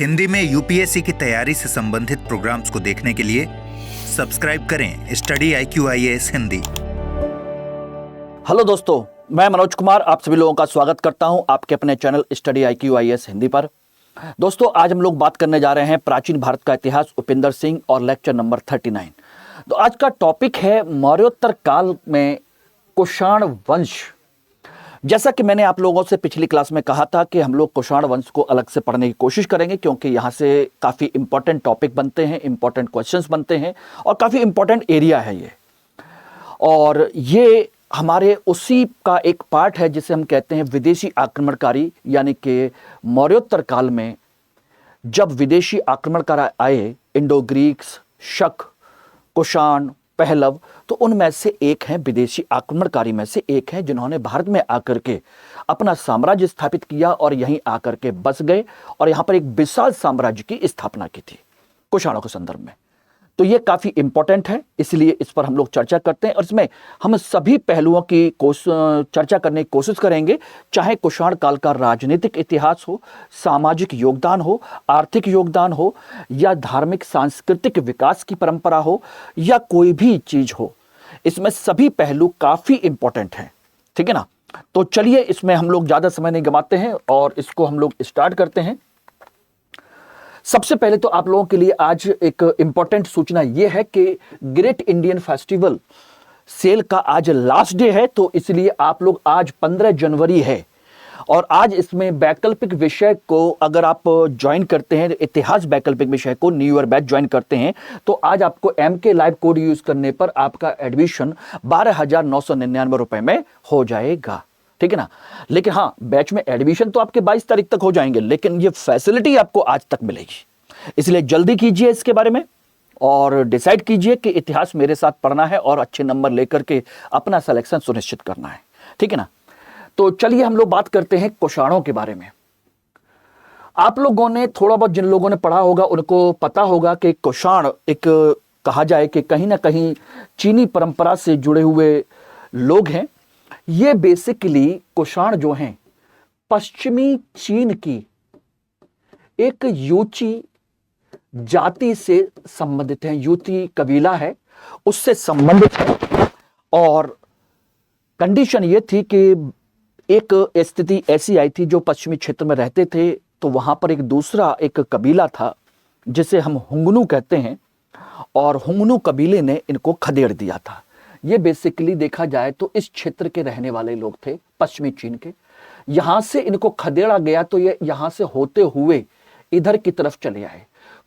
हिंदी में यूपीएससी की तैयारी से संबंधित प्रोग्राम्स को देखने के लिए सब्सक्राइब करें स्टडी IQIAS हिंदी। हेलो दोस्तों, मैं मनोज कुमार आप सभी लोगों का स्वागत करता हूं आपके अपने चैनल स्टडी IQIAS हिंदी पर। दोस्तों, आज हम लोग बात करने जा रहे हैं प्राचीन भारत का इतिहास उपिंदर सिंह और लेक्चर नंबर 39। तो आज का टॉपिक है मौर्योत्तर काल में कुषाण वंश। जैसा कि मैंने आप लोगों से पिछली क्लास में कहा था कि हम लोग कुषाण वंश को अलग से पढ़ने की कोशिश करेंगे, क्योंकि यहाँ से काफ़ी इंपॉर्टेंट टॉपिक बनते हैं, इंपॉर्टेंट क्वेश्चंस बनते हैं और काफ़ी इंपॉर्टेंट एरिया है ये। और ये हमारे उसी का एक पार्ट है जिसे हम कहते हैं विदेशी आक्रमणकारी, यानी कि मौर्योत्तर काल में जब विदेशी आक्रमणकारी आए, इंडो ग्रीक्स, शक, कुषाण, पहलव, तो उनमें से एक हैं, विदेशी आक्रमणकारी में से एक हैं जिन्होंने भारत में आकर के अपना साम्राज्य स्थापित किया और यहीं आकर के बस गए और यहां पर एक विशाल साम्राज्य की स्थापना की थी कुषाणों के संदर्भ में। तो ये काफी इंपॉर्टेंट है, इसलिए इस पर हम लोग चर्चा करते हैं और इसमें हम सभी पहलुओं की चर्चा करने की कोशिश करेंगे, चाहे कुषाण काल का राजनीतिक इतिहास हो, सामाजिक योगदान हो, आर्थिक योगदान हो, या धार्मिक सांस्कृतिक विकास की परंपरा हो, या कोई भी चीज हो। इसमें सभी पहलू काफी इंपॉर्टेंट हैं, ठीक है ना। तो चलिए, इसमें हम लोग ज्यादा समय नहीं गंवाते हैं और इसको हम लोग स्टार्ट करते हैं। सबसे पहले तो आप लोगों के लिए आज एक इंपॉर्टेंट सूचना यह है कि ग्रेट इंडियन फेस्टिवल सेल का आज लास्ट डे है, तो इसलिए आप लोग आज 15 जनवरी है और आज इसमें वैकल्पिक विषय को अगर आप ज्वाइन करते हैं, इतिहास वैकल्पिक विषय को न्यू ईयर बैच ज्वाइन करते हैं, तो आज आपको MK लाइव कोड यूज करने पर आपका एडमिशन 12,999 रुपए में हो जाएगा, ठीक है ना। लेकिन हाँ, बैच में एडमिशन तो आपके 22 तारीख तक हो जाएंगे, लेकिन ये फैसिलिटी आपको आज तक मिलेगी। इसलिए जल्दी कीजिए इसके बारे में और डिसाइड कीजिए कि इतिहास मेरे साथ पढ़ना है और अच्छे नंबर लेकर के अपना सिलेक्शन सुनिश्चित करना है, ठीक है ना। तो चलिए हम लोग बात करते हैं कुषाणों के बारे में। आप लोगों ने थोड़ा बहुत, जिन लोगों ने पढ़ा होगा उनको पता होगा कि कुषाण एक, कहा जाए कि कहीं ना कहीं चीनी परंपरा से जुड़े हुए लोग हैं। ये बेसिकली कुषाण जो हैं पश्चिमी चीन की एक यूची जाति से संबंधित हैं, यूती कबीला है उससे संबंधित है। और कंडीशन ये थी कि एक स्थिति ऐसी आई थी, जो पश्चिमी क्षेत्र में रहते थे तो वहां पर एक दूसरा एक कबीला था जिसे हम हुंगनू कहते हैं, और हुंगनू कबीले ने इनको खदेड़ दिया था। ये बेसिकली देखा जाए तो इस क्षेत्र के रहने वाले लोग थे, पश्चिमी चीन के। यहां से इनको खदेड़ा गया तो ये यहां से होते हुए इधर की तरफ चले आए।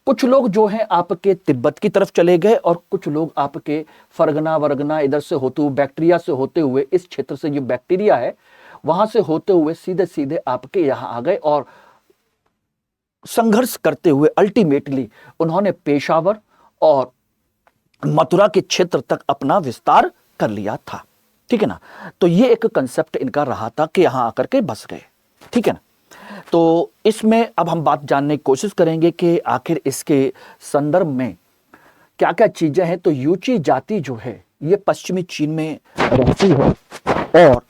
कुछ लोग जो हैं आपके तिब्बत की तरफ चले गए और कुछ लोग आपके फरगना वर्गना इधर से होते हुए, बैक्टीरिया से होते हुए, इस क्षेत्र से जो बैक्टीरिया है वहां से होते हुए सीधे सीधे आपके यहां आ गए और संघर्ष करते हुए अल्टीमेटली उन्होंने पेशावर और मथुरा के क्षेत्र तक अपना विस्तार कर लिया था, ठीक है ना। तो ये एक कंसेप्ट इनका रहा था कि यहां आकर के बस गए, ठीक है ना। तो इसमें अब हम बात जानने की कोशिश करेंगे कि आखिर इसके संदर्भ में क्या क्या चीजें हैं। तो यूची जाति जो है ये पश्चिमी चीन में रहती है, और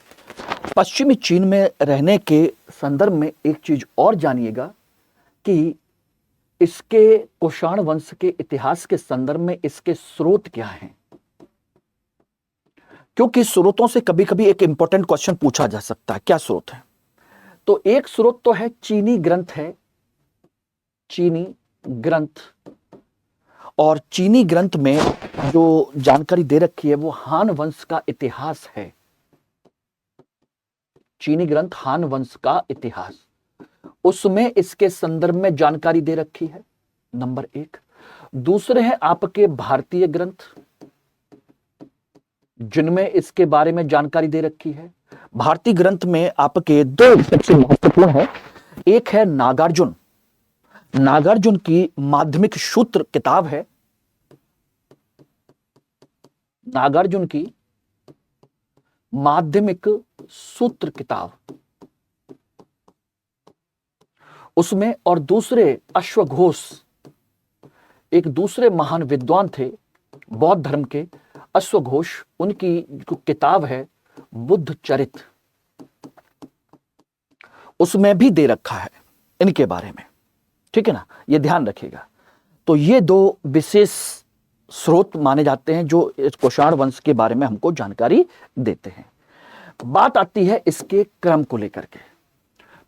पश्चिमी चीन में रहने के संदर्भ में एक चीज और जानिएगा कि इसके कुषाण वंश के इतिहास के संदर्भ में इसके स्रोत क्या हैं, क्योंकि स्रोतों से कभी कभी एक इंपॉर्टेंट क्वेश्चन पूछा जा सकता है, क्या स्रोत है। तो एक स्रोत तो है चीनी ग्रंथ है, चीनी ग्रंथ। और चीनी ग्रंथ में जो जानकारी दे रखी है वो हान वंश का इतिहास है। चीनी ग्रंथ हान वंश का इतिहास, उसमें इसके संदर्भ में जानकारी दे रखी है, नंबर एक। दूसरे हैं आपके भारतीय ग्रंथ, जिनमें इसके बारे में जानकारी दे रखी है। भारतीय ग्रंथ में आपके दो सबसे महत्वपूर्ण है, एक है नागार्जुन। नागार्जुन की माध्यमिक सूत्र किताब है, नागार्जुन की माध्यमिक सूत्र किताब, उसमें। और दूसरे अश्वघोष, एक दूसरे महान विद्वान थे बौद्ध धर्म के, अश्वघोष, उनकी जो किताब है बुद्ध चरित, उसमें भी दे रखा है इनके बारे में, ठीक है ना, ये ध्यान रखिएगा। तो ये दो विशेष स्रोत माने जाते हैं जो इस कुषाण वंश के बारे में हमको जानकारी देते हैं। बात आती है इसके क्रम को लेकर के।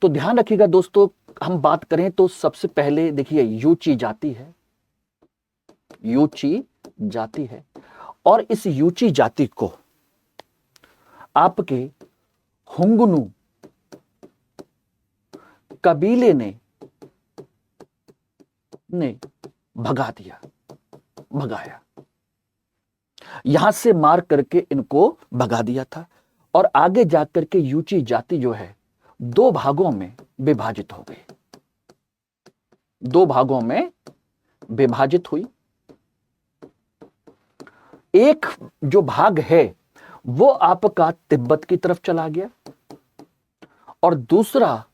तो ध्यान रखिएगा दोस्तों, हम बात करें तो सबसे पहले देखिए यूची जाति है, यूची जाति है, और इस यूची जाति को आपके हुंगनू कबीले ने भगाया, यहां से मार करके इनको भगा दिया था। और आगे जाकर के यूची जाति जो है दो भागों में विभाजित हो गई, दो भागों में विभाजित हुई। एक जो भाग है वो आपका तिब्बत की तरफ चला गया और दूसरा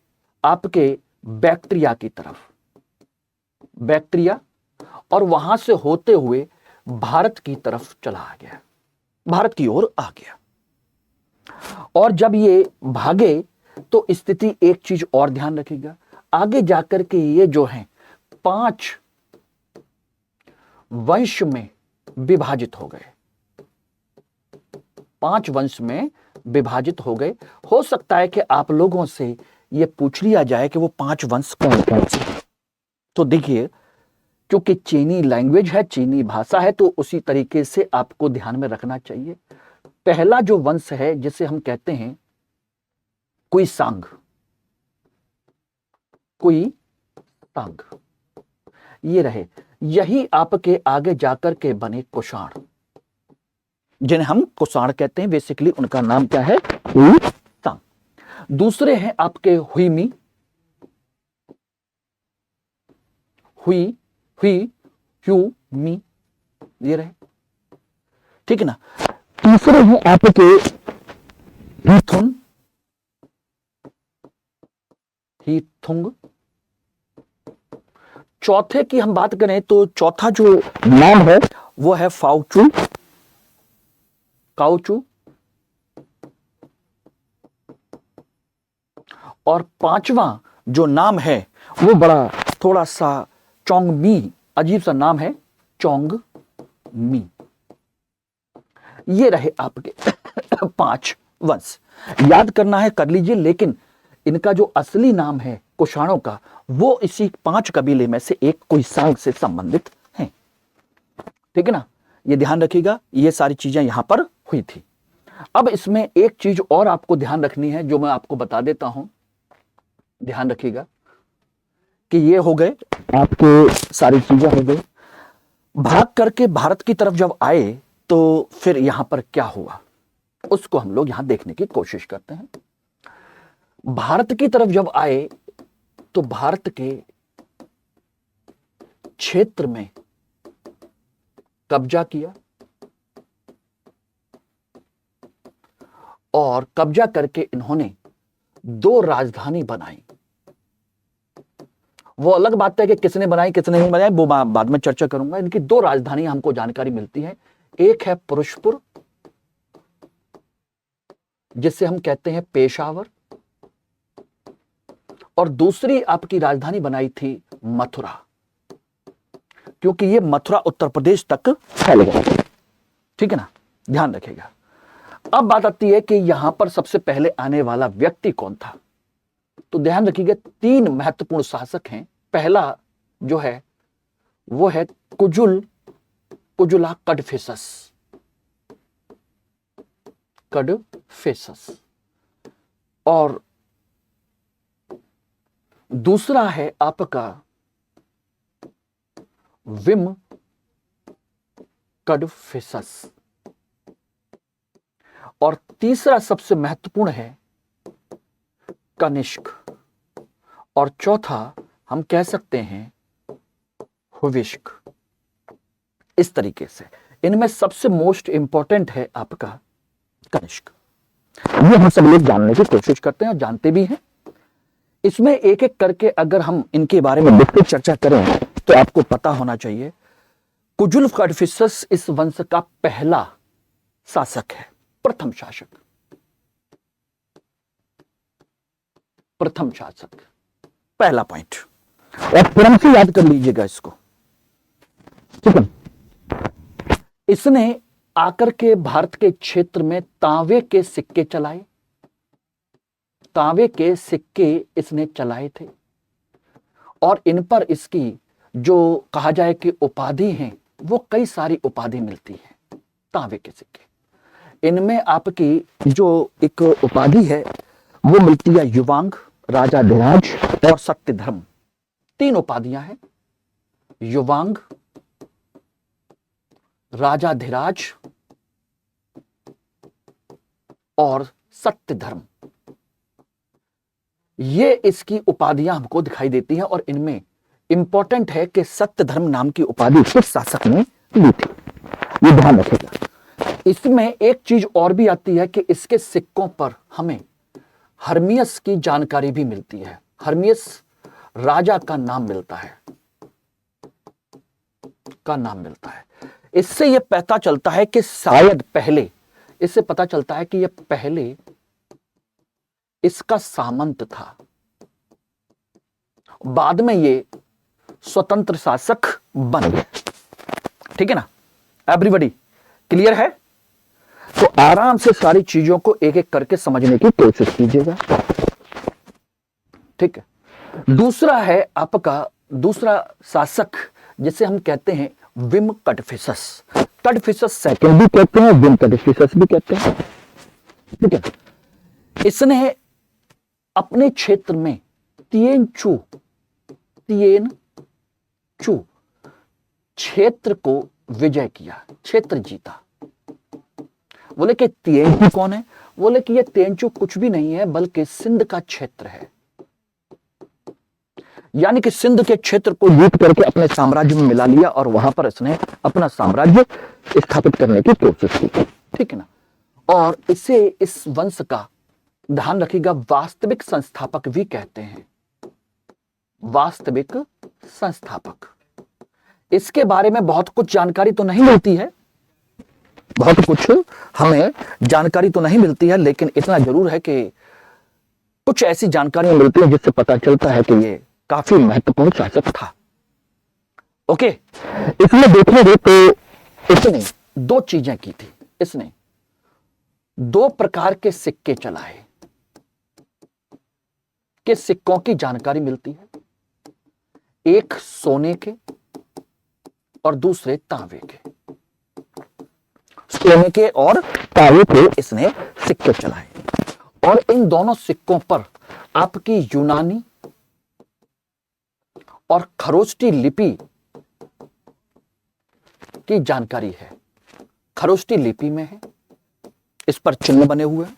आपके बैक्ट्रिया की तरफ, बैक्ट्रिया, और वहां से होते हुए भारत की तरफ चला आ गया, भारत की ओर आ गया। और जब ये भागे तो स्थिति एक चीज और ध्यान रखिएगा, आगे जाकर के ये जो हैं 5 वंश में विभाजित हो गए, 5 वंश में विभाजित हो गए। हो सकता है कि आप लोगों से ये पूछ लिया जाए कि वो 5 वंश कौन कौन से हैं। तो देखिए, क्योंकि चीनी लैंग्वेज है, चीनी भाषा है, तो उसी तरीके से आपको ध्यान में रखना चाहिए। पहला जो वंश है जिसे हम कहते हैं कुइसांग, कुइसांग, ये रहे, यही आपके आगे जाकर के बने कुषाण, जिन्हें हम कुषाण कहते हैं। बेसिकली उनका नाम क्या है? कुइसांग। दूसरे हैं आपके हुईमी, हुईमी, ये रहे, ठीक है ना। तीसरे हैं आपके हीथुंग। चौथे की हम बात करें तो चौथा जो नाम है वो है फाउचू, काउचू। और 5वां जो नाम है वो बड़ा थोड़ा सा चोंगमी, अजीब सा नाम है, चोंगमी। ये रहे आपके 5 वंश। याद करना है, कर लीजिए, लेकिन इनका जो असली नाम है कुषाणों का वो इसी 5 कबीले में से एक कुइसांग से संबंधित हैं, ठीक है ना। ये ध्यान रखिएगा, ये सारी चीजें यहां पर हुई थी। अब इसमें एक चीज और आपको ध्यान रखनी है जो मैं आपको बता देता हूं, ध्यान रखिएगा कि ये हो गए आपके, सारी चीजें हो गई। भाग करके भारत की तरफ जब आए तो फिर यहां पर क्या हुआ उसको हम लोग यहां देखने की कोशिश करते हैं। भारत की तरफ जब आए तो भारत के क्षेत्र में कब्जा किया और कब्जा करके इन्होंने 2 राजधानी बनाई। वो अलग बात है कि किसने बनाई किसने नहीं बनाई, वो बाद में चर्चा करूंगा। इनकी 2 राजधानी हमको जानकारी मिलती है, एक है पुरुषपुर जिसे हम कहते हैं पेशावर, और दूसरी आपकी राजधानी बनाई थी मथुरा, क्योंकि ये मथुरा उत्तर प्रदेश तक फैल गया, ठीक है ना, ध्यान रखिएगा। अब बात आती है कि यहां पर सबसे पहले आने वाला व्यक्ति कौन था। तो ध्यान रखिएगा 3 महत्वपूर्ण शासक हैं। पहला जो है वो है कुजुला कडफिसस, और दूसरा है आपका विम कडफिसस, और तीसरा सबसे महत्वपूर्ण है कनिष्क, और चौथा हम कह सकते हैं हुविष्क। इस तरीके से इनमें सबसे मोस्ट इंपॉर्टेंट है आपका कनिष्क। ये हम सब लोग जानने की कोशिश करते हैं और जानते भी हैं। इसमें एक एक करके अगर हम इनके बारे में विस्तृत चर्चा करें तो आपको पता होना चाहिए कुजुल कडफिसस इस वंश का पहला शासक है, प्रथम शासक, पहला पॉइंट। और क्रम से याद कर लीजिएगा इसको, ठीक है। इसने आकर के भारत के क्षेत्र में तांबे के सिक्के चलाए, तांबे के सिक्के इसने चलाए थे, और इन पर इसकी जो कहा जाए कि उपाधि हैं, वो कई सारी उपाधि मिलती है तांबे के सिक्के। इनमें आपकी जो एक उपाधि है वो मिलती है युवांग, राजाधिराज और सत्यधर्म। 3 उपाधियां हैं, युवांग, राजाधिराज और सत्यधर्म। ये इसकी उपाधियां हमको दिखाई देती हैं, और इनमें इंपॉर्टेंट है कि सत्यधर्म नाम की उपाधि किस शासक ने ली थी, ये ध्यान रखिएगा। इसमें एक चीज और भी आती है कि इसके सिक्कों पर हमें हर्मियस की जानकारी भी मिलती है। हर्मियस राजा का नाम मिलता है, इससे यह पता चलता है कि शायद पहले, इससे पता चलता है कि यह पहले इसका सामंत था, बाद में ये स्वतंत्र शासक बन गए। ठीक है ना, एवरीबॉडी क्लियर है? तो आराम से सारी चीजों को एक एक करके समझने की कोशिश कीजिएगा, ठीक है। दूसरा है आपका दूसरा शासक, जिसे हम कहते हैं विम कटफिसस। कटफिसस सेकंड भी कहते हैं, विम कटफिसस भी कहते हैं, ठीक है। इसने अपने क्षेत्र में तिएनचू क्षेत्र को विजय किया, क्षेत्र जीता। बोले कि तिएनचू कौन है? बोले कि ये तिएनचू कुछ भी नहीं है बल्कि सिंध का क्षेत्र है, यानी कि सिंध के क्षेत्र को जीत करके अपने साम्राज्य में मिला लिया और वहां पर इसने अपना साम्राज्य स्थापित करने की कोशिश की, ठीक है ना। और इसे, इस वंश का ध्यान रखिएगा, वास्तविक संस्थापक भी कहते हैं, वास्तविक संस्थापक। इसके बारे में बहुत कुछ जानकारी तो नहीं मिलती है, बहुत कुछ हमें जानकारी तो नहीं मिलती है, लेकिन इतना जरूर है कि कुछ ऐसी जानकारियां मिलती है जिससे पता चलता है कि ये काफी महत्वपूर्ण शासक था। ओके, इसमें देखेंगे तो इसने 2 चीजें की थी। इसने 2 प्रकार के सिक्के चलाए, के सिक्कों की जानकारी मिलती है, एक सोने के और दूसरे तांबे के। सोने के और तांबे के इसने सिक्के चलाए, और इन दोनों सिक्कों पर आपकी यूनानी और खरोष्टी लिपि की जानकारी है। खरोष्टी लिपि में है, इस पर चिन्ह बने हुए हैं,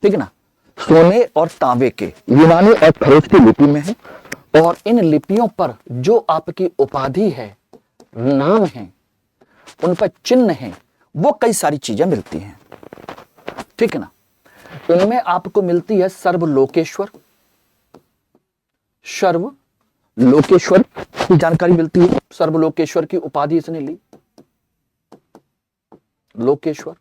ठीक है ना। सोने और तांबे के यूनानी और खरोष्टी लिपि में है, और इन लिपियों पर जो आपकी उपाधि है, नाम है, उन पर चिन्ह है, वो कई सारी चीजें मिलती हैं, ठीक है ना। इनमें आपको मिलती है सर्वलोकेश्वर, सर्वलोकेश्वर की जानकारी मिलती है। सर्वलोकेश्वर की उपाधि इसने ली, लोकेश्वर।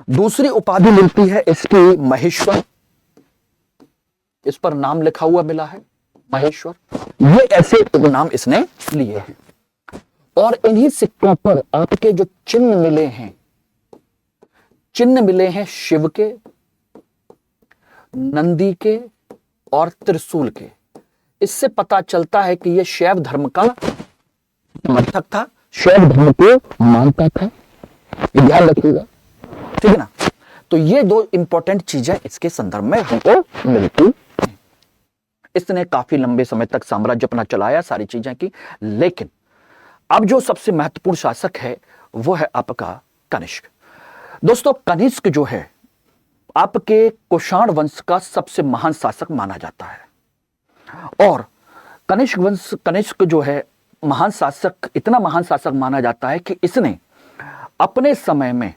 दूसरी उपाधि मिलती है इसकी महेश्वर, इस पर नाम लिखा हुआ मिला है महेश्वर। ये ऐसे नाम इसने लिए हैं, और इन्हीं सिक्कों पर आपके जो चिन्ह मिले हैं, चिन्ह मिले हैं शिव के, नंदी के और त्रिशूल के। इससे पता चलता है कि यह शैव धर्म का समर्थक था, शैव धर्म को मानता था, ये ध्यान रखिएगा, ठीक है ना। तो ये 2 इंपॉर्टेंट चीजें इसके संदर्भ में हमको मिलती हैं। इसने काफी लंबे समय तक साम्राज्य अपना चलाया, सारी चीजें की, लेकिन अब जो सबसे महत्वपूर्ण शासक है वो है आपका कनिष्क। दोस्तों, कनिष्क जो है आपके कुषाण वंश का सबसे महान शासक माना जाता है, और कनिष्क जो है महान शासक, इतना महान शासक माना जाता है कि इसने अपने समय में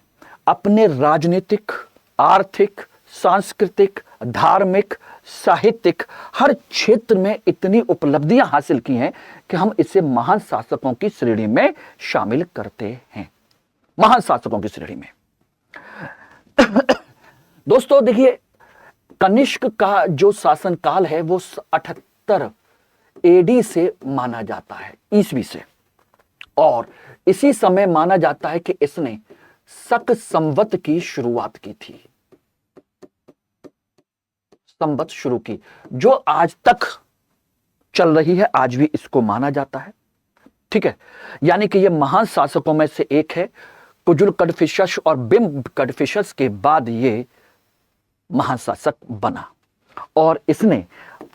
अपने राजनीतिक, आर्थिक, सांस्कृतिक, धार्मिक, साहित्यिक हर क्षेत्र में इतनी उपलब्धियां हासिल की हैं कि हम इसे महान शासकों की श्रेणी में शामिल करते हैं, महान शासकों की श्रेणी में। दोस्तों देखिए, कनिष्क का जो शासनकाल है वो 78 एडी से माना जाता है, ईसवी से। और इसी समय माना जाता है कि इसने शक संवत की शुरुआत की थी, संवत शुरू की, जो आज तक चल रही है, आज भी इसको माना जाता है। ठीक है, यानी कि यह महान शासकों में से एक है। कुजुल कड़फिशस और बिंब कड़फिशस के बाद ये महान शासक बना और इसने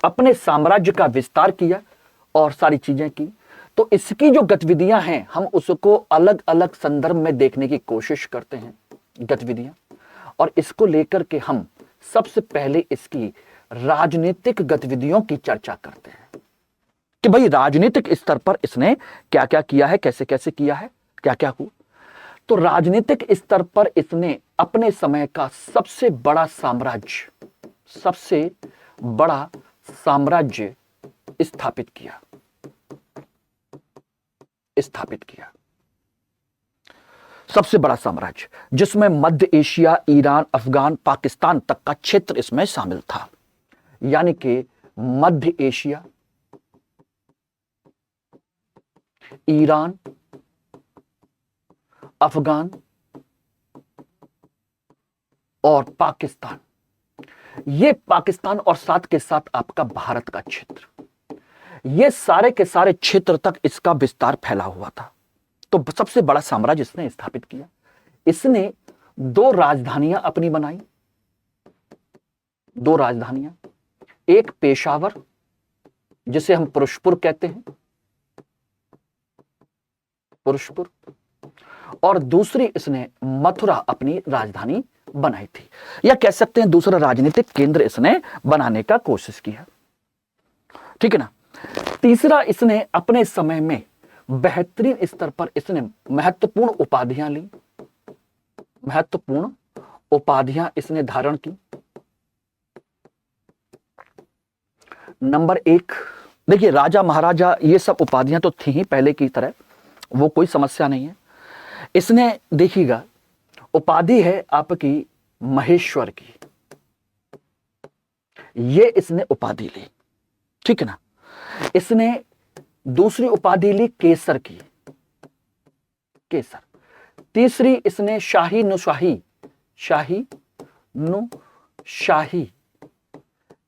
अपने साम्राज्य का विस्तार किया और सारी चीजें की। तो इसकी जो गतिविधियां हैं, हम उसको अलग अलग संदर्भ में देखने की कोशिश करते हैं, गतिविधियां, और इसको लेकर के हम सबसे पहले इसकी राजनीतिक गतिविधियों की चर्चा करते हैं कि भाई राजनीतिक स्तर पर इसने क्या क्या किया है, कैसे कैसे किया है, क्या क्या हुआ। तो राजनीतिक स्तर पर इसने अपने समय का सबसे बड़ा साम्राज्य स्थापित किया। सबसे बड़ा साम्राज्य, जिसमें मध्य एशिया, ईरान, अफगान, पाकिस्तान तक का क्षेत्र इसमें शामिल था। यानी कि मध्य एशिया, ईरान, अफगान और पाकिस्तान, ये पाकिस्तान और साथ के साथ आपका भारत का क्षेत्र, ये सारे के सारे क्षेत्र तक इसका विस्तार फैला हुआ था। तो सबसे बड़ा साम्राज्य इसने स्थापित किया। इसने 2 राजधानियां अपनी बनाई, 2 राजधानियां, एक पेशावर जिसे हम पुरुषपुर कहते हैं, पुरुषपुर, और दूसरी इसने मथुरा अपनी राजधानी बनाई थी, या कह सकते हैं दूसरा राजनीतिक केंद्र इसने बनाने का कोशिश किया। ठीक है ना। तीसरा, इसने अपने समय में बेहतरीन स्तर पर इसने महत्वपूर्ण उपाधियां इसने धारण की। नंबर 1, देखिए राजा महाराजा ये सब उपाधियां तो थी ही पहले की तरह, वो कोई समस्या नहीं है। इसने देखिएगा उपाधि है आपकी महेश्वर की, ये इसने उपाधि ली। ठीक है ना। इसने दूसरी उपाधि ली केसर की, केसर। तीसरी इसने शाही नुशाही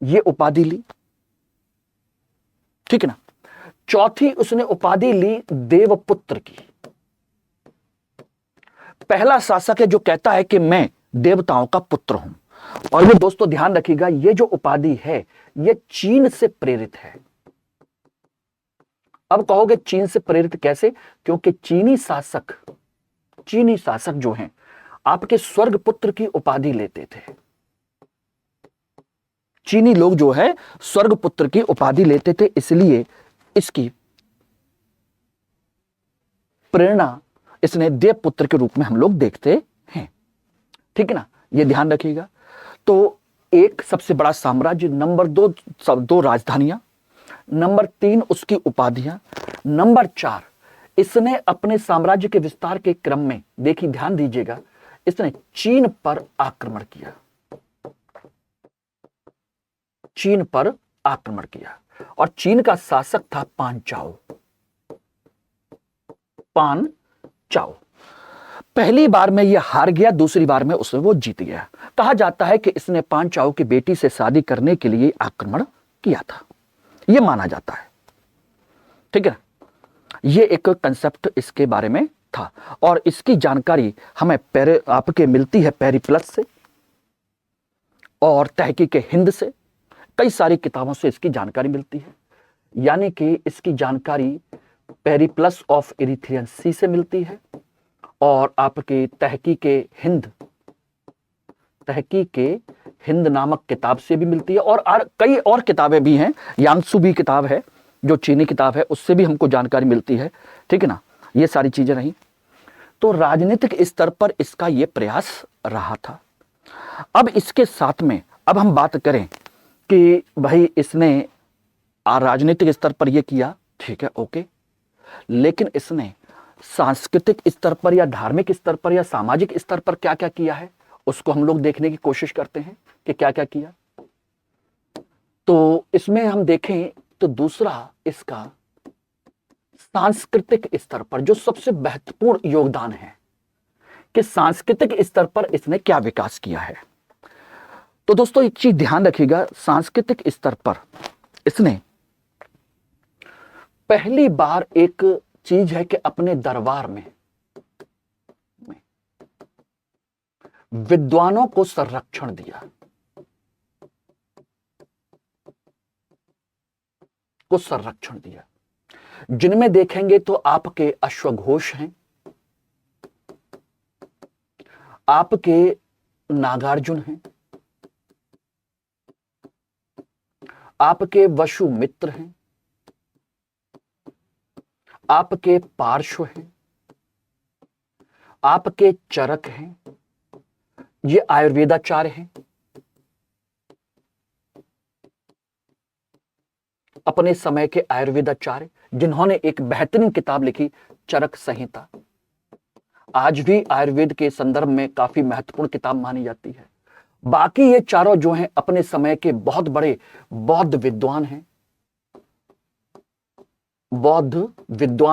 ये उपाधि ली। ठीक है ना। चौथी उसने उपाधि ली देवपुत्र की। पहला शासक है जो कहता है कि मैं देवताओं का पुत्र हूं। और ये दोस्तों ध्यान रखिएगा, ये जो उपाधि है ये चीन से प्रेरित है। अब कहोगे चीन से प्रेरित कैसे? क्योंकि चीनी शासक जो हैं आपके स्वर्ग पुत्र की उपाधि लेते थे। चीनी लोग जो है स्वर्ग पुत्र की उपाधि लेते थे, इसलिए इसकी प्रेरणा इसने देवपुत्र के रूप में हम लोग देखते हैं। ठीक है ना, ये ध्यान रखिएगा। तो एक सबसे बड़ा साम्राज्य, नंबर 2 राजधानियां, नंबर 3 उसकी उपाधियां, नंबर 4 इसने अपने साम्राज्य के विस्तार के क्रम में, देखिए ध्यान दीजिएगा, इसने चीन पर आक्रमण किया। चीन पर आक्रमण किया और चीन का शासक था पांचाओ। पहली बार में यह हार गया, दूसरी बार में उसने वो जीत गया। कहा जाता है कि इसने पांचाओ की बेटी से शादी करने के लिए आक्रमण किया था, यह माना जाता है। ठीक है, यह एक कंसेप्ट इसके बारे में था और इसकी जानकारी हमें आपके मिलती है पेरिप्लस से और तहकीक हिंद से, कई सारी किताबों से इसकी जानकारी मिलती है। यानी कि इसकी जानकारी पेरिप्लस ऑफ इरिथ्रियन सी से मिलती है और आपके तहकीक हिंद नामक किताब से भी मिलती है और कई और किताबें भी हैं। यांगसू भी किताब है जो चीनी किताब है, उससे भी हमको जानकारी मिलती है। ठीक है ना, ये सारी चीजें रही। तो राजनीतिक स्तर पर इसका ये प्रयास रहा था। अब इसके साथ में अब हम बात करें कि भाई इसने राजनीतिक स्तर पर यह किया, ठीक है, ओके, लेकिन इसने सांस्कृतिक स्तर पर या धार्मिक स्तर पर या सामाजिक स्तर पर क्या क्या किया है, उसको हम लोग देखने की कोशिश करते हैं कि क्या क्या किया। तो इसमें हम देखें तो दूसरा इसका सांस्कृतिक स्तर पर जो सबसे महत्वपूर्ण योगदान है कि सांस्कृतिक स्तर पर इसने क्या विकास किया है। तो दोस्तों एक चीज ध्यान रखिएगा, सांस्कृतिक स्तर पर इसने पहली बार एक चीज है कि अपने दरबार में विद्वानों को संरक्षण दिया, जिनमें देखेंगे तो आपके अश्वघोष हैं, आपके नागार्जुन हैं, आपके वसुमित्र हैं, आपके पार्श्व हैं, आपके चरक हैं, ये आयुर्वेदाचार्य हैं, अपने समय के आयुर्वेदाचार्य जिन्होंने एक बेहतरीन किताब लिखी चरक संहिता, आज भी आयुर्वेद के संदर्भ में काफी महत्वपूर्ण किताब मानी जाती है। बाकी ये चारों जो हैं अपने समय के बहुत बड़े बौद्ध विद्वान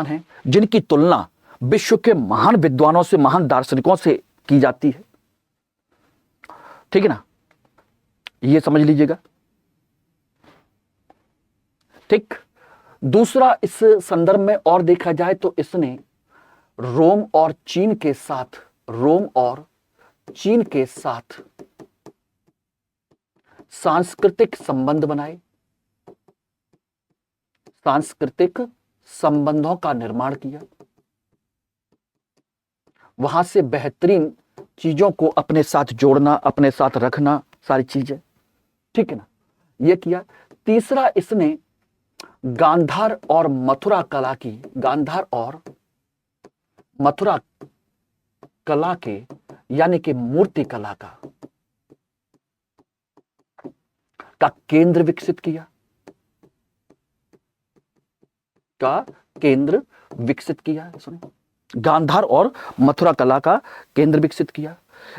हैं, जिनकी तुलना विश्व के महान विद्वानों से, महान दार्शनिकों से की जाती है। ठीक है ना, ये समझ लीजिएगा। ठीक, दूसरा इस संदर्भ में और देखा जाए तो इसने रोम और चीन के साथ सांस्कृतिक संबंध बनाए, सांस्कृतिक संबंधों का निर्माण किया, वहां से बेहतरीन चीजों को अपने साथ जोड़ना, अपने साथ रखना, सारी चीजें, ठीक है ना, यह किया। तीसरा इसने गांधार और मथुरा कला के यानी कि मूर्ति कला का केंद्र विकसित किया, सुनिए, गांधार और मथुरा कला का केंद्र विकसित किया,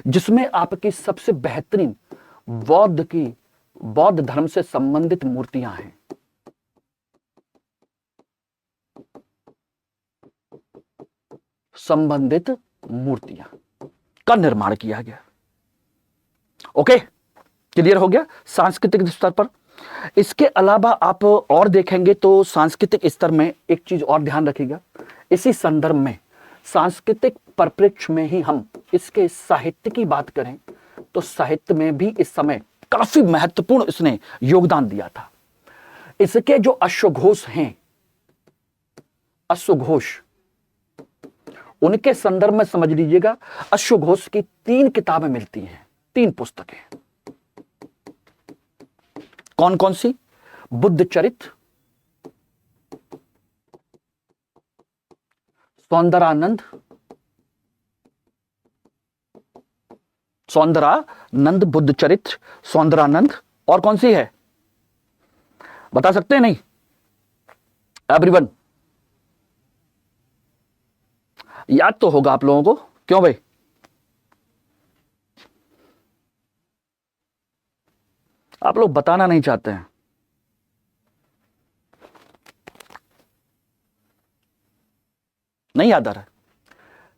जिसमें आपकी सबसे बेहतरीन बौद्ध धर्म से संबंधित मूर्तियां हैं। संबंधित मूर्तियां का निर्माण किया गया। ओके, क्लियर हो गया सांस्कृतिक स्तर पर। इसके अलावा आप और देखेंगे तो सांस्कृतिक स्तर में एक चीज और ध्यान रखिएगा, इसी संदर्भ में सांस्कृतिक परिप्रेक्ष्य में ही हम इसके साहित्य की बात करें तो साहित्य में भी इस समय काफी महत्वपूर्ण इसने योगदान दिया था। इसके जो अश्वघोष हैं, उनके संदर्भ में समझ लीजिएगा, अश्वघोष की 3 किताबें मिलती हैं, 3 पुस्तकें। कौन कौन सी? बुद्ध चरित्र, सौंदरानंद बुद्ध चरित्र, सौंदरानंद, और कौन सी है बता सकते हैं? नहीं एवरीवन याद तो होगा आप लोगों को, क्यों भाई? आप लोग बताना नहीं चाहते हैं। नहीं याद आ रहा है?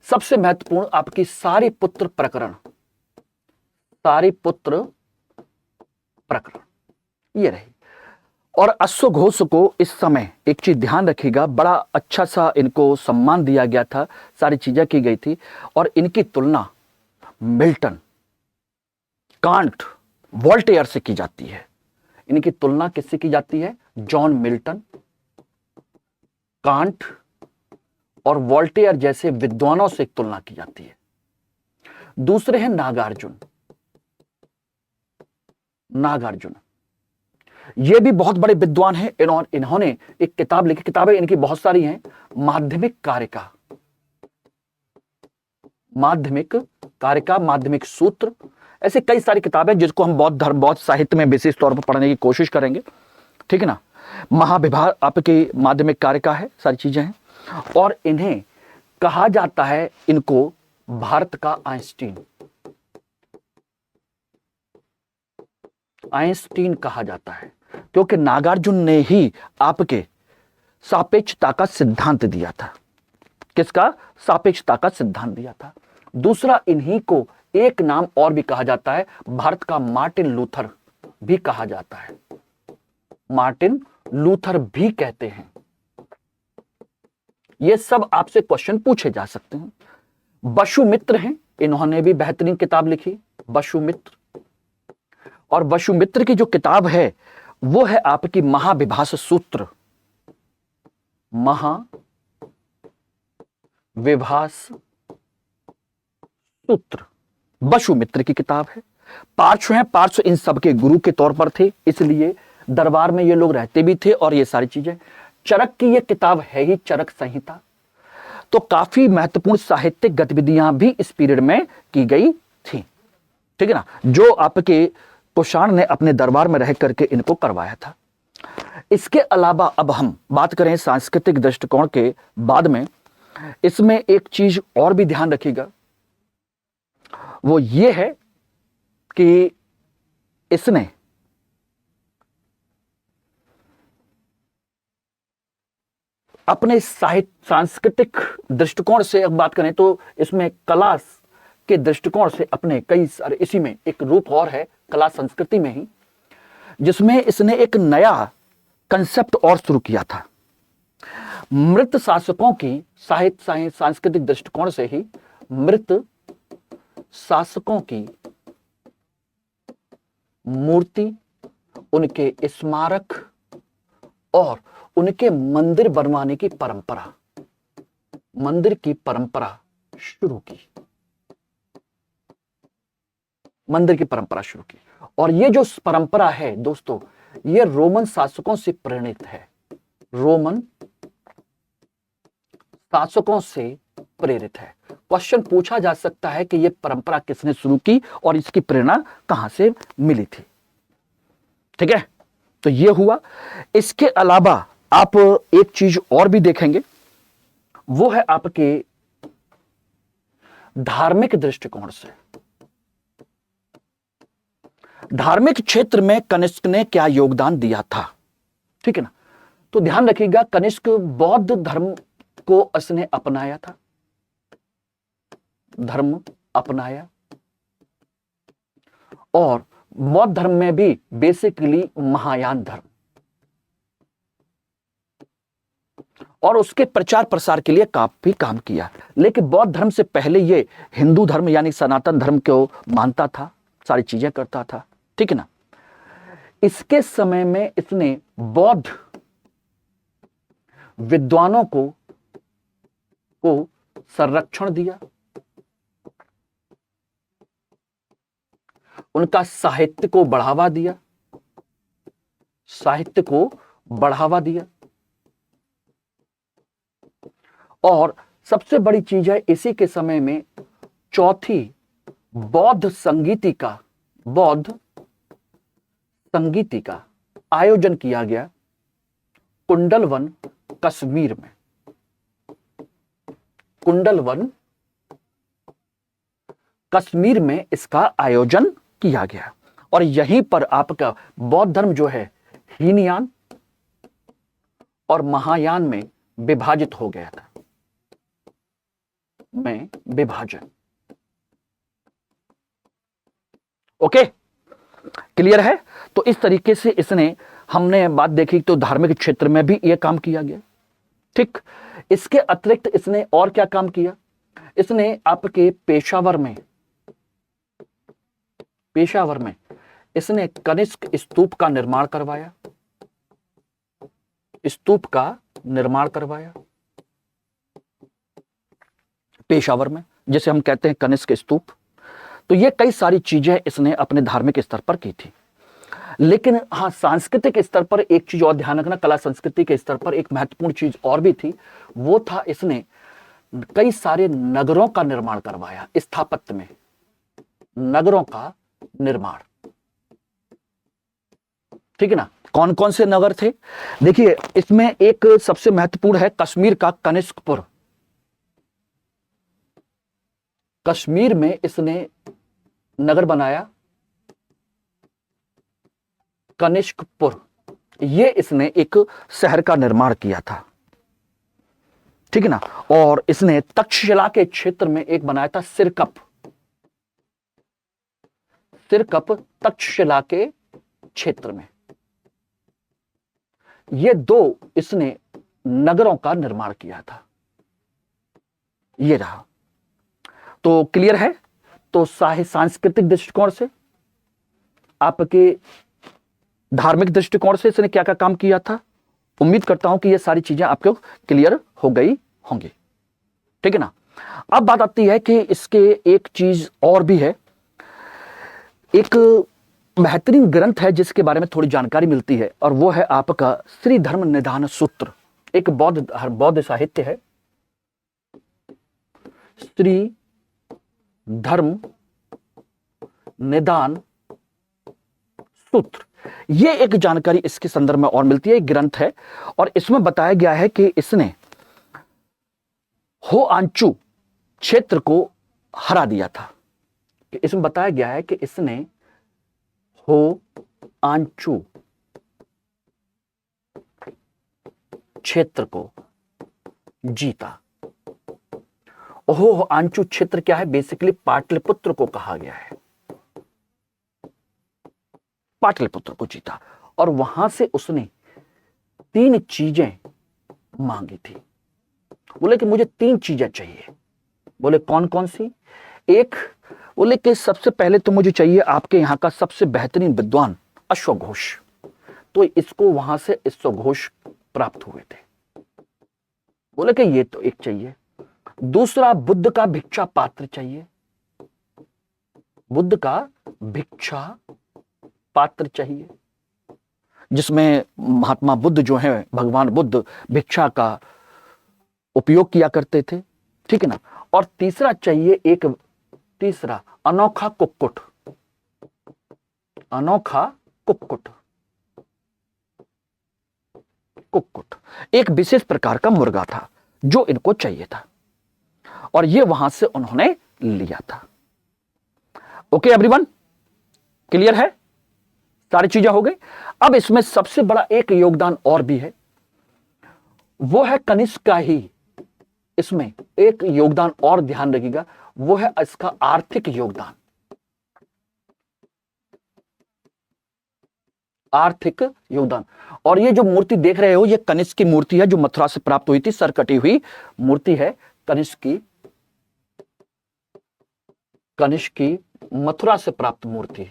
सबसे महत्वपूर्ण आपकी सारी पुत्र प्रकरण, ये रही। और अश्वघोष को इस समय एक चीज ध्यान रखिएगा, बड़ा अच्छा सा इनको सम्मान दिया गया था, सारी चीजें की गई थी, और इनकी तुलना मिल्टन, कांट, वोल्टेयर से की जाती है। इनकी तुलना किससे की जाती है? जॉन मिल्टन, कांट और वोल्टेयर जैसे विद्वानों से तुलना की जाती है। दूसरे हैं नागार्जुन। ये भी बहुत बड़े विद्वान हैं। इन्होंने एक किताब लिखी, किताबें इनकी बहुत सारी हैं, माध्यमिक कारिका, माध्यमिक सूत्र, ऐसे कई सारी किताबें जिसको हम बौद्ध धर्म, बौद्ध साहित्य में विशेष तौर पर पढ़ने की कोशिश करेंगे। ठीक है ना, महाविभाग आपकी माध्यमिक कारिका है, सारी चीजें हैं। और इन्हें कहा जाता है, इनको भारत का आइंस्टीन कहा जाता है। क्योंकि नागार्जुन ने ही आपके सापेक्षता का सिद्धांत दिया था। किसका? सापेक्षता का सिद्धांत दिया था। दूसरा, इन्हीं को एक नाम और भी कहा जाता है, भारत का मार्टिन लूथर भी कहा जाता है, मार्टिन लूथर भी कहते हैं। ये सब आपसे क्वेश्चन पूछे जा सकते हैं। वसुमित्र हैं, इन्होंने भी बेहतरीन किताब लिखी, वसुमित्र। और वसुमित्र की जो किताब है वो है आपकी महाविभास सूत्र, महाविभास सूत्र वसुमित्र की किताब है। पार्श्व हैं, पार्श्व इन सबके गुरु के तौर पर थे, इसलिए दरबार में ये लोग रहते भी थे और ये सारी चीजें। चरक की ये किताब है ही चरक संहिता। तो काफी महत्वपूर्ण साहित्यिक गतिविधियां भी इस पीरियड में की गई थी, ठीक है ना, जो आपके कुषाण ने अपने दरबार में रह करके इनको करवाया था। इसके अलावा अब हम बात करें सांस्कृतिक दृष्टिकोण के बाद में, इसमें एक चीज और भी ध्यान रखिएगा, वो ये है कि इसने अपने साहित्य सांस्कृतिक दृष्टिकोण से अब बात करें तो इसमें कला के दृष्टिकोण से अपने कई सारे, इसी में एक रूप और है कला संस्कृति में ही, जिसमें इसने एक नया कंसेप्ट और शुरू किया था। मृत शासकों की साहित्य सांस्कृतिक दृष्टिकोण से ही मृत शासकों की मूर्ति, उनके स्मारक और उनके मंदिर बनवाने की परंपरा, मंदिर की परंपरा शुरू की, मंदिर की परंपरा शुरू की। और ये जो परंपरा है दोस्तों, ये रोमन शासकों से प्रेरित है, रोमन शासकों से प्रेरित है। क्वेश्चन पूछा जा सकता है कि ये परंपरा किसने शुरू की और इसकी प्रेरणा कहां से मिली थी, ठीक है। तो ये हुआ। इसके अलावा आप एक चीज और भी देखेंगे, वो है आपके धार्मिक दृष्टिकोण से। धार्मिक क्षेत्र में कनिष्क ने क्या योगदान दिया था, ठीक है ना। तो ध्यान रखिएगा, कनिष्क बौद्ध धर्म को उसने अपनाया था, धर्म अपनाया, और बौद्ध धर्म में भी बेसिकली महायान धर्म, और उसके प्रचार प्रसार के लिए काफी काम किया। लेकिन बौद्ध धर्म से पहले ये हिंदू धर्म यानी सनातन धर्म को मानता था, सारी चीजें करता था, ठीक है ना। इसके समय में इसने बौद्ध विद्वानों को संरक्षण दिया, उनका साहित्य को बढ़ावा दिया, साहित्य को बढ़ावा दिया। और सबसे बड़ी चीज है, इसी के समय में चौथी बौद्ध संगीतिका आयोजन किया गया कुंडलवन कश्मीर में। कुंडलवन कश्मीर में इसका आयोजन किया गया, और यहीं पर आपका बौद्ध धर्म जो है हीनयान और महायान में विभाजित हो गया था, में विभाजन। ओके, क्लियर है। तो इस तरीके से इसने, हमने बात देखी तो धार्मिक क्षेत्र में भी यह काम किया गया, ठीक। इसके अतिरिक्त इसने और क्या काम किया, इसने आपके पेशावर में इसने कनिष्क स्तूप का निर्माण करवाया, स्तूप का निर्माण करवाया पेशावर में, जिसे हम कहते हैं कनिष्क स्तूप। तो ये कई सारी चीजें इसने अपने धार्मिक स्तर पर की थी। लेकिन हाँ, सांस्कृतिक स्तर पर एक चीज और ध्यान रखना, कला संस्कृति के स्तर पर एक महत्वपूर्ण चीज और भी थी, वो था इसने कई सारे नगरों का निर्माण करवाया, स्थापत्य में नगरों का निर्माण, ठीक है ना। कौन कौन से नगर थे, देखिए इसमें एक सबसे महत्वपूर्ण है कश्मीर का कनिष्कपुर। कश्मीर में इसने नगर बनाया कनिष्कपुर, ये इसने एक शहर का निर्माण किया था, ठीक है ना। और इसने तक्षशिला के क्षेत्र में एक बनाया था सिरकप, सिरकप तक्षशिला के क्षेत्र में। ये दो इसने नगरों का निर्माण किया था। ये रहा, तो क्लियर है। तो सांस्कृतिक दृष्टिकोण से, आपके धार्मिक दृष्टिकोण से इसने क्या क्या काम किया था, उम्मीद करता हूं कि ये सारी चीजें आपको क्लियर हो गई होंगी, ठीक है ना। अब बात आती है कि इसके एक चीज और भी है, एक बेहतरीन ग्रंथ है जिसके बारे में थोड़ी जानकारी मिलती है, और वो है आपका श्री धर्म निधान सूत्र। एक बौद्ध साहित्य है, श्री धर्म निदान सूत्र। ये एक जानकारी इसके संदर्भ में और मिलती है, एक ग्रंथ है, और इसमें बताया गया है कि इसने हो आंचू क्षेत्र को हरा दिया था। इसमें बताया गया है कि इसने हो आंचू क्षेत्र को जीता। हो आंचू क्षेत्र क्या है? बेसिकली पाटलिपुत्र को कहा गया है। पाटलिपुत्र को जीता, और वहां से उसने 3 चीजें मांगी थी। बोले कि मुझे 3 चीजें चाहिए। बोले कौन कौन सी? एक, बोले कि सबसे पहले तो मुझे चाहिए आपके यहां का सबसे बेहतरीन विद्वान अश्वघोष। तो इसको वहां से अश्वघोष प्राप्त हुए थे। बोले कि ये तो एक चाहिए। दूसरा, बुद्ध का भिक्षा पात्र चाहिए। बुद्ध का भिक्षा पात्र चाहिए, जिसमें महात्मा बुद्ध जो हैं, भगवान बुद्ध भिक्षा का उपयोग किया करते थे, ठीक है ना। और तीसरा चाहिए, एक तीसरा अनोखा कुक्कुट। अनोखा कुक्कुट, कुक्कुट एक विशेष प्रकार का मुर्गा था जो इनको चाहिए था, और ये वहां से उन्होंने लिया था। ओके एवरीवन, क्लियर है? सारी चीजें हो गई। अब इसमें सबसे बड़ा एक योगदान और भी है, वो है कनिष्क का ही। इसमें एक योगदान और ध्यान रखिएगा, वो है इसका आर्थिक योगदान। आर्थिक योगदान। और ये जो मूर्ति देख रहे हो, ये कनिष्क की मूर्ति है जो मथुरा से प्राप्त हुई थी। सर कटी हुई मूर्ति है कनिष्क की, कनिष्क की मथुरा से प्राप्त मूर्ति,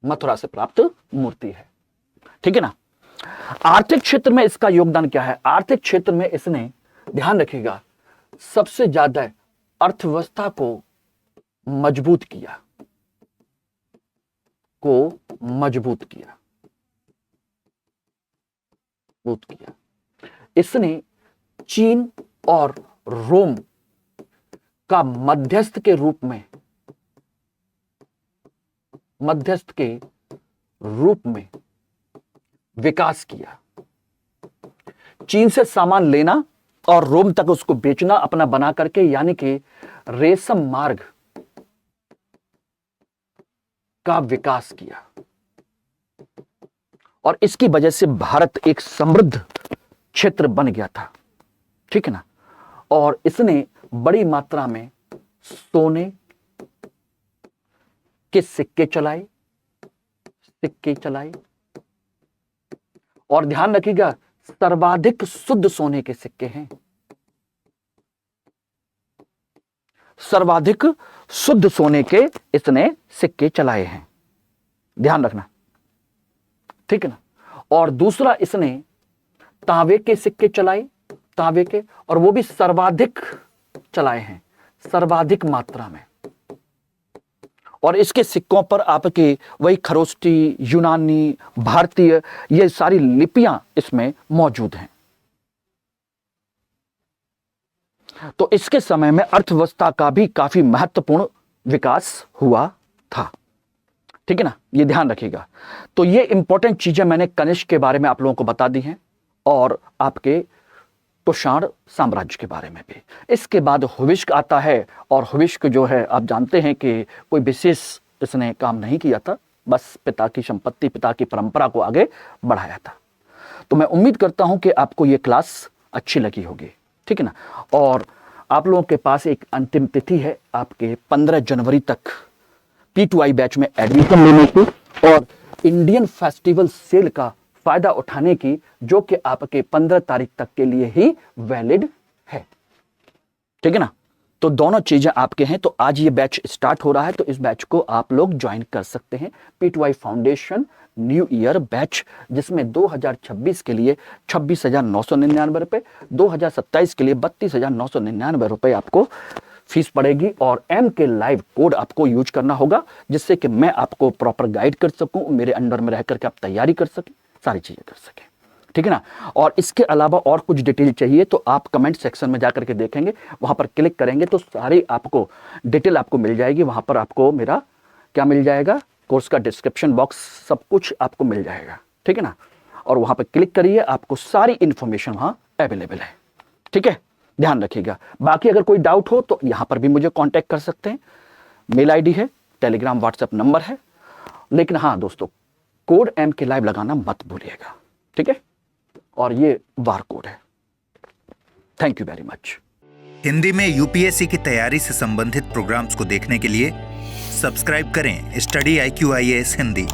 मथुरा से प्राप्त मूर्ति है, ठीक है ना। आर्थिक क्षेत्र में इसका योगदान क्या है? आर्थिक क्षेत्र में इसने, ध्यान रखिएगा, सबसे ज्यादा अर्थव्यवस्था को मजबूत किया, मजबूत किया। इसने चीन और रोम का मध्यस्थ के रूप में विकास किया। चीन से सामान लेना और रोम तक उसको बेचना अपना बना करके, यानी कि रेशम मार्ग का विकास किया। और इसकी वजह से भारत एक समृद्ध क्षेत्र बन गया था, ठीक है ना। और इसने बड़ी मात्रा में सोने के सिक्के चलाए, और ध्यान रखिएगा, सर्वाधिक शुद्ध सोने के सिक्के हैं। सर्वाधिक शुद्ध सोने के इसने सिक्के चलाए हैं, ध्यान रखना, ठीक है ना। और दूसरा, इसने तांबे के सिक्के चलाए, तांबे के, और वो भी सर्वाधिक चलाए हैं, सर्वाधिक मात्रा में। और इसके सिक्कों पर आपके वही खरोष्टी, यूनानी, भारतीय, ये सारी लिपियां इसमें मौजूद हैं। तो इसके समय में अर्थव्यवस्था का भी काफी महत्वपूर्ण विकास हुआ था, ठीक है ना, ये ध्यान रखिएगा। तो ये इंपॉर्टेंट चीजें मैंने कनिष्क के बारे में आप लोगों को बता दी हैं, और आपके कुषाण साम्राज्य के बारे में भी। इसके बाद हुविष्क आता है, और हुविष्क जो है आप जानते हैं कि कोई विशेष इसने काम नहीं किया था, बस पिता की संपत्ति, पिता की परंपरा को आगे बढ़ाया था। तो मैं उम्मीद करता हूं कि आपको ये क्लास अच्छी लगी होगी, ठीक है ना। और आप लोगों के पास एक अंतिम तिथि है आपके 15 जनवरी तक P2I बैच में एडमिशन लेने की और इंडियन फेस्टिवल सेल का फायदा उठाने की, जो कि आपके 15 तारीख तक के लिए ही वैलिड है, ठीक है ना। तो दोनों चीजें आपके हैं। तो आज ये बैच स्टार्ट हो रहा है, तो इस बैच को आप लोग ज्वाइन कर सकते हैं। P2I foundation new year batch, जिसमें 2026 के लिए 26,999 रुपए, 2027 के लिए 32,999 रुपए आपको फीस पड़ेगी। और MK लाइव कोड आपको यूज करना होगा, जिससे कि मैं आपको प्रॉपर गाइड कर सकूं, मेरे अंडर में रह करके आप तैयारी कर सकें, सारी चीजें कर सकें, ठीक है ना। और इसके अलावा और कुछ डिटेल चाहिए तो आप कमेंट सेक्शन में जाकर के देखेंगे, वहां पर क्लिक करेंगे तो सारी आपको डिटेल आपको मिल जाएगी। वहां पर आपको मेरा क्या मिल जाएगा, कोर्स का डिस्क्रिप्शन बॉक्स, सब कुछ आपको मिल जाएगा, ठीक है ना। और वहां पर क्लिक करिए, आपको सारी इंफॉर्मेशन वहां अवेलेबल है, ठीक है। ध्यान रखिएगा। बाकी अगर कोई डाउट हो तो यहां पर भी मुझे कांटेक्ट कर सकते हैं। मेल आईडी है, टेलीग्राम व्हाट्सएप नंबर है। लेकिन हाँ दोस्तों, कोड MK लाइव लगाना मत भूलिएगा, ठीक है। और ये बार कोड है। Thank you very much. Hindi में UPSC की तैयारी से संबंधित प्रोग्राम्स को देखने के लिए सब्सक्राइब करें स्टडी IQ IAS हिंदी।